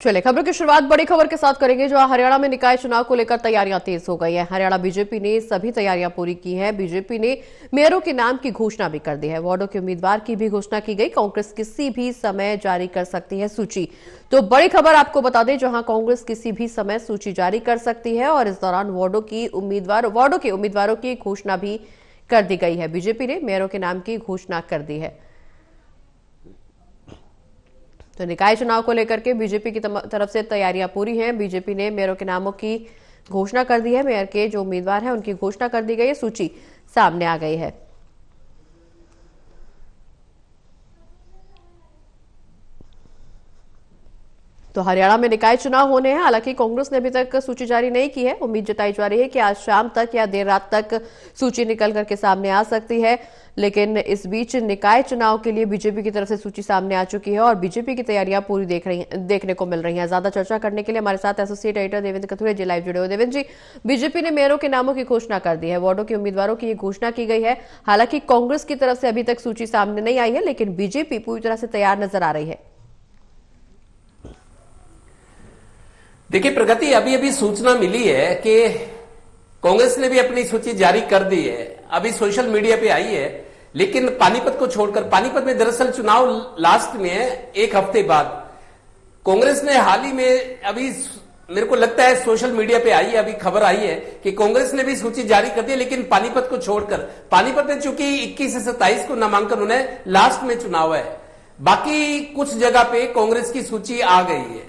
चलिए खबर की शुरुआत बड़ी खबर के साथ करेंगे। जो हरियाणा में निकाय चुनाव को लेकर तैयारियां तेज हो गई हैं। हरियाणा बीजेपी ने सभी तैयारियां पूरी की हैं। बीजेपी ने मेयरों के नाम की घोषणा भी कर दी है। वार्डों के उम्मीदवार की भी घोषणा की गई। कांग्रेस किसी भी समय जारी कर सकती है सूची। तो बड़ी खबर आपको बता दें, जहां कांग्रेस किसी भी समय सूची जारी कर सकती है और इस दौरान वार्डों के उम्मीदवारों की घोषणा भी कर दी गई है। बीजेपी ने मेयरों के नाम की घोषणा कर दी है। तो निकाय चुनाव को लेकर के बीजेपी की तरफ से तैयारियां पूरी हैं। बीजेपी ने मेयरों के नामों की घोषणा कर दी है। मेयर के जो उम्मीदवार हैं उनकी घोषणा कर दी गई है। सूची सामने आ गई है। तो हरियाणा में निकाय चुनाव होने हैं। हालांकि कांग्रेस ने अभी तक सूची जारी नहीं की है। उम्मीद जताई जा रही है कि आज शाम तक या देर रात तक सूची निकल करके सामने आ सकती है। लेकिन इस बीच निकाय चुनाव के लिए बीजेपी की तरफ से सूची सामने आ चुकी है और बीजेपी की तैयारियां पूरी देखने को मिल रही हैं। ज्यादा चर्चा करने के लिए हमारे साथ एसोसिएट एडिटर देवेंद्र कथुरे जी लाइव जुड़े हुए। देवेंद्र जी, बीजेपी ने मेयरों के नामों की घोषणा कर दी है। वार्डों के उम्मीदवारों की घोषणा की गई है। हालांकि कांग्रेस की तरफ से अभी तक सूची सामने नहीं आई है, लेकिन बीजेपी पूरी तरह से तैयार नजर आ रही है। देखिए प्रगति, अभी अभी सूचना मिली है कि कांग्रेस ने भी अपनी सूची जारी कर दी है। अभी सोशल मीडिया पे आई है, लेकिन पानीपत को छोड़कर, पानीपत में दरअसल चुनाव लास्ट में है, एक हफ्ते बाद। कांग्रेस ने हाल ही में, अभी मेरे को लगता है सोशल मीडिया पे आई है, अभी खबर आई है कि कांग्रेस ने भी सूची जारी कर दी है, लेकिन पानीपत को छोड़कर। पानीपत में चूंकि 21 से 27 को नामांकन होना है, लास्ट में चुनाव है। बाकी कुछ जगह पे कांग्रेस की सूची आ गई है।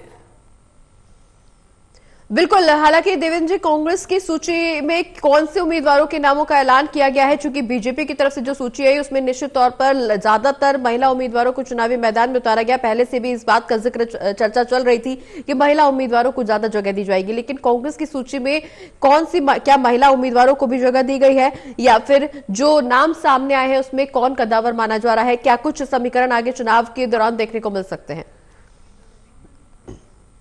बिल्कुल। हालांकि देवेंद्र जी, कांग्रेस की सूची में कौन से उम्मीदवारों के नामों का ऐलान किया गया है? चूंकि बीजेपी की तरफ से जो सूची है उसमें निश्चित तौर पर ज्यादातर महिला उम्मीदवारों को चुनावी मैदान में उतारा गया। पहले से भी इस बात का जिक्र, चर्चा चल रही थी कि महिला उम्मीदवारों को ज्यादा जगह दी जाएगी। लेकिन कांग्रेस की सूची में क्या महिला उम्मीदवारों को भी जगह दी गई है, या फिर जो नाम सामने आए हैं उसमें कौन कद्दावर माना जा रहा है? क्या कुछ समीकरण आगे चुनाव के दौरान देखने को मिल सकते हैं?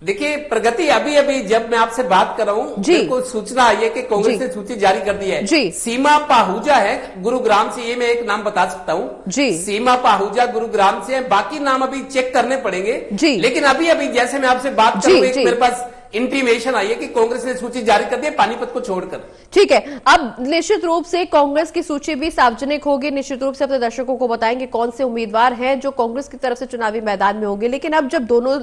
देखिए प्रगति, अभी अभी जब मैं आपसे बात कर रहा हूं, मेरे को सूचना आई है कि कांग्रेस ने सूची जारी कर दी है। सीमा पाहूजा है गुरुग्राम से, ये मैं एक नाम बता सकता हूं। सीमा पाहूजा गुरुग्राम से है। बाकी नाम अभी चेक करने पड़ेंगे। लेकिन अभी अभी जैसे मैं आपसे बात कर रहा हूं, एक मेरे पास इंटीमेशन आई है कि कांग्रेस ने सूची जारी कर दी है, पानीपत को छोड़कर। ठीक है, अब निश्चित रूप से कांग्रेस की सूची भी सार्वजनिक होगी। निश्चित रूप से अपने दर्शकों को बताएंगे कौन से उम्मीदवार हैं जो कांग्रेस की तरफ से चुनावी मैदान में होंगे। लेकिन अब जब दोनों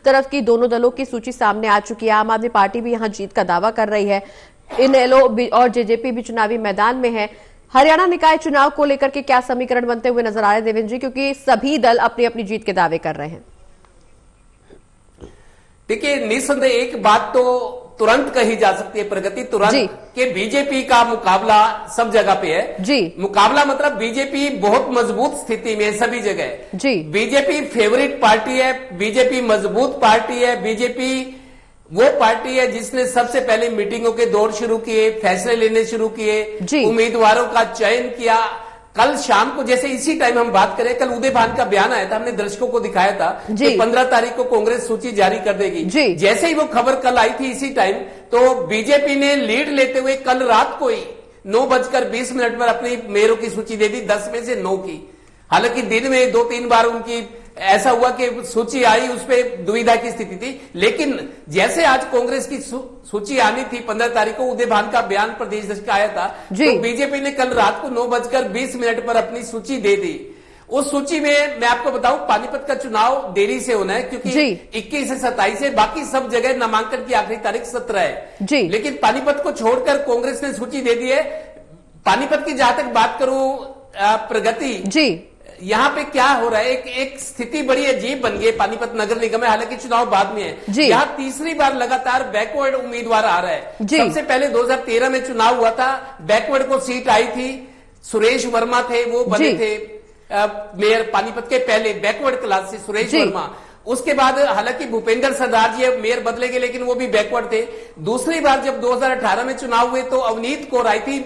तरफ की, दोनों दलों की सूची सामने आ चुकी है, आम आदमी पार्टी भी यहां जीत का दावा कर रही है, इनेलो और जेजेपी भी चुनावी मैदान में है। हरियाणा निकाय चुनाव को लेकर के क्या समीकरण बनते हुए नजर आ रहे हैं देवेंद्र जी, क्योंकि सभी दल अपनी अपनी जीत के दावे कर रहे हैं? देखिए निस्संदेह एक बात तो तुरंत कही जा सकती है प्रगति, तुरंत, कि बीजेपी का मुकाबला सब जगह पे है। मुकाबला मतलब बीजेपी बहुत मजबूत स्थिति में है सभी जगह। बीजेपी फेवरेट पार्टी है, बीजेपी मजबूत पार्टी है। बीजेपी वो पार्टी है जिसने सबसे पहले मीटिंगों के दौर शुरू किए, फैसले लेने शुरू किए, उम्मीदवारों का चयन किया। कल शाम को, जैसे इसी टाइम हम बात करें, कल उदय भान का बयान आया था, हमने दर्शकों को दिखाया था कि 15 तारीख को कांग्रेस सूची जारी कर देगी। जैसे ही वो खबर कल आई थी इसी टाइम, तो बीजेपी ने लीड लेते हुए कल रात को ही 9:20 पर अपनी मेयरों की सूची दे दी, 10 में से 9 की। हालांकि दिन में 2-3 बार उनकी ऐसा हुआ कि सूची आई, उसपे दुविधा की स्थिति थी। लेकिन जैसे आज कांग्रेस की सूची आनी थी 15 तारीख को, उदय भान का बयान प्रदेश अध्यक्ष का आया था, तो बीजेपी ने कल रात को 9:20 पर अपनी सूची दे दी। उस सूची में मैं आपको बताऊं, पानीपत का चुनाव देरी से होना है क्योंकि 21 से 27 है। बाकी सब जगह नामांकन की आखिरी तारीख 17 है। लेकिन पानीपत को छोड़कर कांग्रेस ने सूची दे दी है। पानीपत की जहां तक बात करूं प्रगति, यहाँ पे क्या हो रहा है, एक स्थिति बड़ी अजीब बन गई पानीपत नगर निगम में। हालांकि चुनाव बाद में है। यहाँ तीसरी बार लगातार बैकवर्ड उम्मीदवार आ रहा है। सबसे पहले 2013 में चुनाव हुआ था, बैकवर्ड को सीट आई थी, सुरेश वर्मा थे, वो बने थे मेयर पानीपत के पहले, बैकवर्ड क्लास से सुरेश वर्मा। उसके बाद हालांकि भूपेंद्र सरदार जी मेयर बदले गए, लेकिन वो भी बैकवर्ड थे। दूसरी बार जब 2018 में चुनाव हुए तो अवनीत कौर आई थी,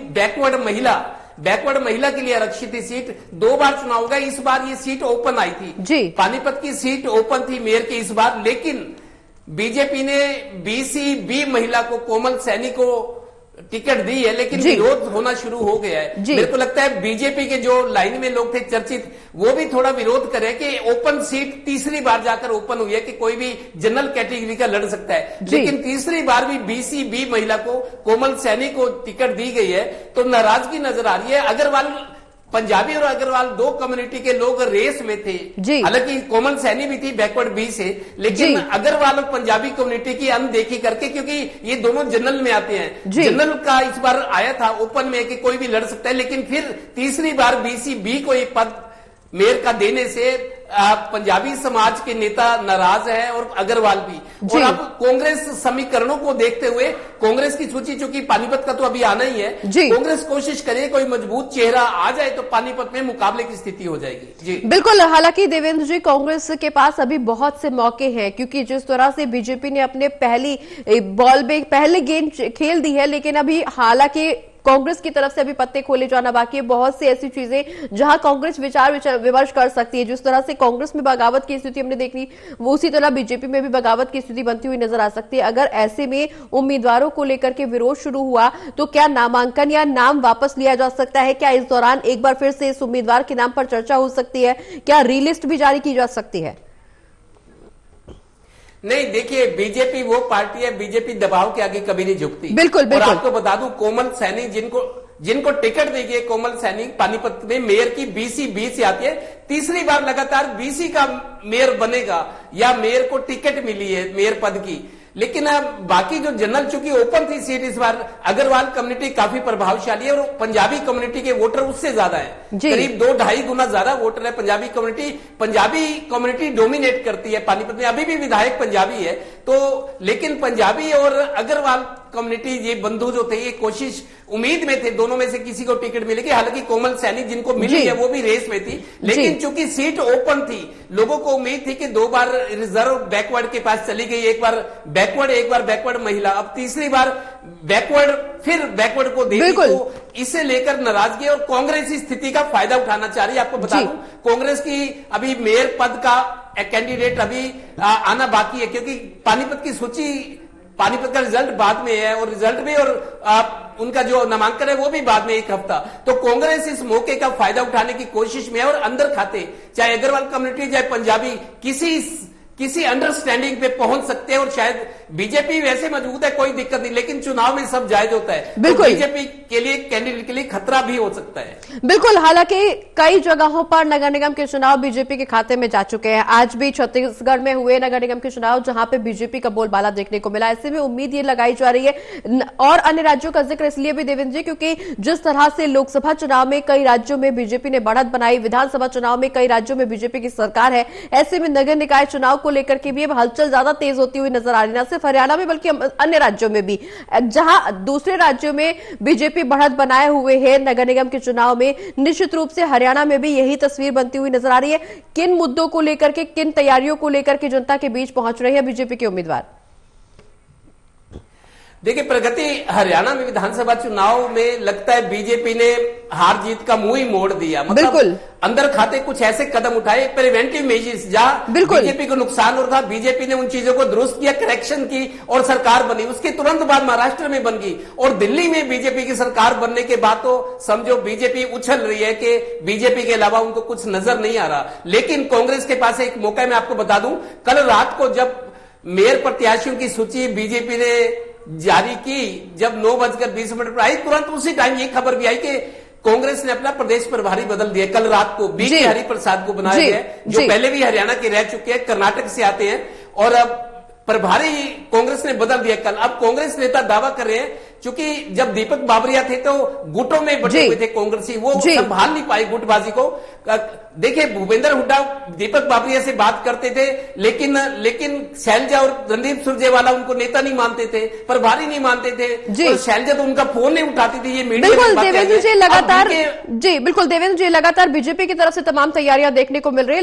बैकवर्ड महिला के लिए आरक्षित थी सीट। 2 बार चुनाव होगा, इस बार ये सीट ओपन आई थी। पानीपत की सीट ओपन थी मेयर की इस बार, लेकिन बीजेपी ने BC महिला को, कोमल सैनी को टिकट दी है, लेकिन विरोध होना शुरू हो गया है। मेरे को लगता है बीजेपी के जो लाइन में लोग थे चर्चित, वो भी थोड़ा विरोध करे कि ओपन सीट तीसरी बार जाकर ओपन हुई है कि कोई भी जनरल कैटेगरी का लड़ सकता है, लेकिन तीसरी बार भी BC-B महिला को, कोमल सैनी को टिकट दी गई है, तो नाराजगी नजर आ रही है। अग्रवाल, पंजाबी और अग्रवाल दो कम्युनिटी के लोग रेस में थे, हालांकि कोमल सैनी भी थी बैकवर्ड बी से, लेकिन अग्रवाल और पंजाबी कम्युनिटी की अनदेखी करके, क्योंकि ये दोनों जनरल में आते हैं, जनरल का इस बार आया था ओपन में कि कोई भी लड़ सकता है, लेकिन फिर तीसरी बार BC-B को एक पद मेयर का देने से पंजाबी समाज के नेता नाराज है और अग्रवाल भी। और अब कांग्रेस समीकरणों को देखते हुए कांग्रेस की सूची, चूंकि पानीपत का तो अभी आना ही है, कांग्रेस कोशिश करे कोई मजबूत चेहरा आ जाए तो पानीपत में मुकाबले की स्थिति हो जाएगी। जी बिल्कुल। हालांकि देवेंद्र जी, कांग्रेस के पास अभी बहुत से मौके हैं, क्योंकि जिस तरह से बीजेपी ने अपने पहली बॉल में पहले गेंद खेल दी है, लेकिन अभी हालांकि कांग्रेस की तरफ से अभी पत्ते खोले जाना बाकी है। बहुत सी ऐसी चीजें जहां कांग्रेस विचार विमर्श कर सकती है। जिस तरह से कांग्रेस में बगावत की स्थिति हमने देखी, वो उसी तरह बीजेपी में भी बगावत की स्थिति बनती हुई नजर आ सकती है। अगर ऐसे में उम्मीदवारों को लेकर के विरोध शुरू हुआ तो क्या नामांकन या नाम वापस लिया जा सकता है? क्या इस दौरान एक बार फिर से इस उम्मीदवार के नाम पर चर्चा हो सकती है? क्या रीलिस्ट भी जारी की जा सकती है? नहीं, देखिए, बीजेपी वो पार्टी है, बीजेपी दबाव के आगे कभी नहीं झुकती। बिल्कुल बिल्कुल। और आपको बता दूं, कोमल सैनी जिनको टिकट दी गई, कोमल सैनी पानीपत में मेयर की BC-B से आती है, तीसरी बार लगातार BC का मेयर बनेगा या मेयर को टिकट मिली है मेयर पद की। लेकिन बाकी जो जनरल, चूंकि ओपन थी सीट इस बार, अग्रवाल कम्युनिटी काफी प्रभावशाली है और पंजाबी कम्युनिटी के वोटर उससे ज्यादा है, करीब 2-2.5 गुना ज्यादा वोटर है पंजाबी कम्युनिटी डोमिनेट करती है पानीपत में। अभी भी विधायक पंजाबी है, तो लेकिन पंजाबी और अग्रवाल कम्युनिटी, ये बंधु जो थे, ये कोशिश उम्मीद में थे दोनों में से किसी को टिकट मिलेगी। हालांकि कोमल सैनी जिनको मिली है वो भी रेस में थी, लेकिन चूंकि सीट ओपन थी, लोगों को उम्मीद थी कि 2 बार रिजर्व बैकवर्ड के पास चली गई, एक बार बैकवर्ड महिला, अब तीसरी बार बैकवर्ड, फिर बैकवर्ड को देगी, तो इसे लेकर नाराजगी और कांग्रेस इस स्थिति का फायदा उठाना चाह रही है। आपको बता दूं, कांग्रेस की अभी मेयर पद का कैंडिडेट अभी आना बाकी है, क्योंकि पानीपत का रिजल्ट बाद में है और रिजल्ट में और उनका जो नामांकन है वो भी बाद में, एक हफ्ता। तो कांग्रेस इस मौके का फायदा उठाने की कोशिश में है और अंदर खाते, चाहे अग्रवाल कम्युनिटी चाहे पंजाबी, किसी अंडरस्टैंडिंग पे पहुंच सकते हैं। और शायद बीजेपी वैसे मजबूत है, कोई दिक्कत नहीं, लेकिन चुनाव में सब जायज होता है, बिल्कुल। तो बीजेपी के लिए, कैंडिडेट के लिए खतरा भी हो सकता है। बिल्कुल। हालांकि कई जगहों पर नगर निगम के चुनाव बीजेपी के खाते में जा चुके हैं। आज भी छत्तीसगढ़ में हुए नगर निगम के चुनाव, जहां पे बीजेपी का बोलबाला देखने को मिला। ऐसे में उम्मीद ये लगाई जा रही है, और अन्य राज्यों का जिक्र इसलिए भी देवेंद्र जी, क्योंकि जिस तरह से लोकसभा चुनाव में कई राज्यों में बीजेपी ने बढ़त बनाई, विधानसभा चुनाव में कई राज्यों में बीजेपी की सरकार है, ऐसे में नगर निकाय चुनाव को लेकर के भी अब हलचल ज्यादा तेज होती हुई नजर आ रही है, न सिर्फ हरियाणा में बल्कि अन्य राज्यों में भी, जहां दूसरे राज्यों में बीजेपी बढ़त बनाए हुए है नगर निगम के चुनाव में। निश्चित रूप से हरियाणा में भी यही तस्वीर बनती हुई नजर आ रही है। किन मुद्दों को लेकर के, किन तैयारियों को लेकर के जनता के बीच पहुंच रहे हैं बीजेपी के उम्मीदवार? देखिए, प्रगति हरियाणा में विधानसभा चुनाव में लगता है बीजेपी ने हार जीत का मुंह ही मोड़ दिया, मतलब अंदर खाते कुछ ऐसे कदम उठाए, प्रिवेंटिव मेजर्स, जहां बीजेपी को नुकसान हो रहा था, बीजेपी ने उन चीजों को दुरुस्त किया, करेक्शन की और सरकार बनी। उसके तुरंत बाद महाराष्ट्र में बन गई और दिल्ली में बीजेपी की सरकार बनने के बाद तो समझो बीजेपी उछल रही है कि बीजेपी के अलावा उनको कुछ नजर नहीं आ रहा। लेकिन कांग्रेस के पास एक मौका है, मैं आपको बता दूं, कल रात को जब मेयर प्रत्याशियों की सूची बीजेपी ने जारी की, जब 9:20 पर आई, तुरंत उसी टाइम ये खबर भी आई कि कांग्रेस ने अपना प्रदेश प्रभारी बदल दिया। कल रात को BK हरिप्रसाद को बनाया गया, जो पहले भी हरियाणा के रह चुके हैं, कर्नाटक से आते हैं, और अब प्रभारी कांग्रेस ने बदल दिया कल। अब कांग्रेस नेता दावा कर रहे हैं, क्योंकि जब दीपक बाबरिया थे तो गुटों में बटे हुए थे कांग्रेसी, वो संभाल नहीं पाए गुटबाजी को। देखिए, भूपेंद्र हुड्डा दीपक बाबरिया से बात करते थे, लेकिन शैलजा और रणदीप सुरजेवाला उनको नेता नहीं मानते थे, प्रभारी नहीं मानते थे, और शैलजा तो उनका फोन नहीं उठाती थी। ये मीडिया बिल्कुल देवेंद्र जी लगातार बीजेपी की तरफ से तमाम तैयारियां देखने को मिल रही है।